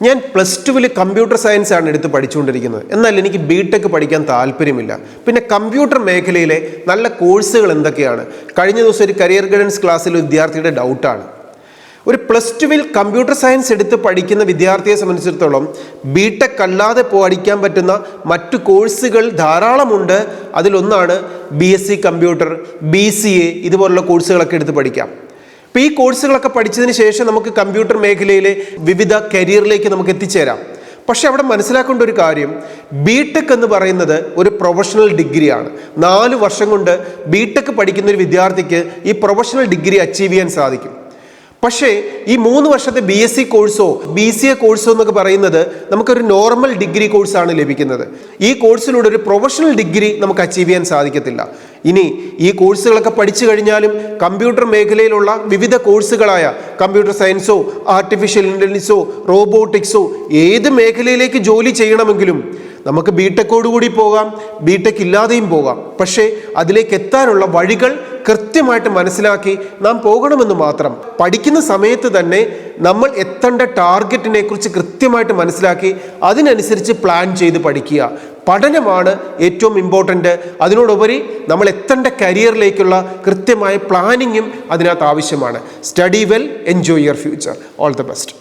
ഞാൻ +2 computer science ആണ് എടുത്ത് പഠിച്ചുകൊണ്ടിരിക്കുന്നത്. എന്നാൽ എനിക്ക് ബിടെക് പഠിക്കാൻ താല്പര്യമില്ല. പിന്നെ കമ്പ്യൂട്ടർ മേഖലയിലെ നല്ല കോഴ്സുകൾ എന്തൊക്കെയാണ്? കഴിഞ്ഞ ദിവസം ഒരു കരിയർ ഗൈഡൻസ് ക്ലാസ്സിൽ വിദ്യാർത്ഥിയുടെ ഡൗട്ടാണ്. ഒരു +2 കമ്പ്യൂട്ടർ സയൻസ് എടുത്ത് പഠിക്കുന്ന വിദ്യാർത്ഥിയെ സംബന്ധിച്ചിടത്തോളം ബിടെക് അല്ലാതെ പഠിക്കാൻ പറ്റുന്ന മറ്റു കോഴ്സുകൾ ധാരാളമുണ്ട്. അതിലൊന്നാണ് BSc കമ്പ്യൂട്ടർ, BCA ഇതുപോലുള്ള കോഴ്സുകളൊക്കെ എടുത്ത് പഠിക്കാം. അപ്പോൾ ഈ കോഴ്സുകളൊക്കെ പഠിച്ചതിന് ശേഷം നമുക്ക് കമ്പ്യൂട്ടർ മേഖലയിലെ വിവിധ കരിയറിലേക്ക് നമുക്ക് എത്തിച്ചേരാം. പക്ഷെ അവിടെ മനസ്സിലാക്കേണ്ട ഒരു കാര്യം, ബിടെക് എന്ന് പറയുന്നത് ഒരു പ്രൊഫഷണൽ ഡിഗ്രിയാണ്. 4 വർഷം കൊണ്ട് ബിടെക് പഠിക്കുന്ന ഒരു വിദ്യാർത്ഥിക്ക് ഈ പ്രൊഫഷണൽ ഡിഗ്രി അച്ചീവ് ചെയ്യാൻ സാധിക്കും. പക്ഷേ ഈ 3 വർഷത്തെ BSc കോഴ്സോ BCA കോഴ്സോ എന്നൊക്കെ പറയുന്നത് നമുക്കൊരു നോർമൽ ഡിഗ്രി കോഴ്സാണ് ലഭിക്കുന്നത്. ഈ കോഴ്സിലൂടെ ഒരു പ്രൊഫഷണൽ ഡിഗ്രി നമുക്ക് അച്ചീവ് ചെയ്യാൻ സാധിക്കത്തില്ല. ഇനി ഈ കോഴ്സുകളൊക്കെ പഠിച്ചു കഴിഞ്ഞാലും കമ്പ്യൂട്ടർ മേഖലയിലുള്ള വിവിധ കോഴ്സുകളായ കമ്പ്യൂട്ടർ സയൻസോ ആർട്ടിഫിഷ്യൽ ഇൻ്റലിജൻസോ റോബോട്ടിക്സോ ഏത് മേഖലയിലേക്ക് ജോലി ചെയ്യണമെങ്കിലും നമുക്ക് ബിടെക്കോടുകൂടി പോകാം, ബിടെക് ഇല്ലാതെയും പോകാം. പക്ഷേ അതിലേക്ക് എത്താനുള്ള വഴികൾ കൃത്യമായിട്ട് മനസ്സിലാക്കി നാം പോകണമെന്ന് മാത്രം. പഠിക്കുന്ന സമയത്ത് തന്നെ നമ്മൾ എത്തേണ്ട ടാർഗറ്റിനെ കുറിച്ച് കൃത്യമായിട്ട് മനസ്സിലാക്കി അതിനനുസരിച്ച് പ്ലാൻ ചെയ്ത് പഠിക്കുക. പഠനമാണ് ഏറ്റവും ഇമ്പോർട്ടൻ്റ്. അതിനോടുപരി നമ്മൾ എത്തേണ്ട കരിയറിലേക്കുള്ള കൃത്യമായ പ്ലാനിങ്ങും അതിനകത്ത് ആവശ്യമാണ്. Study well, enjoy your future. All the best.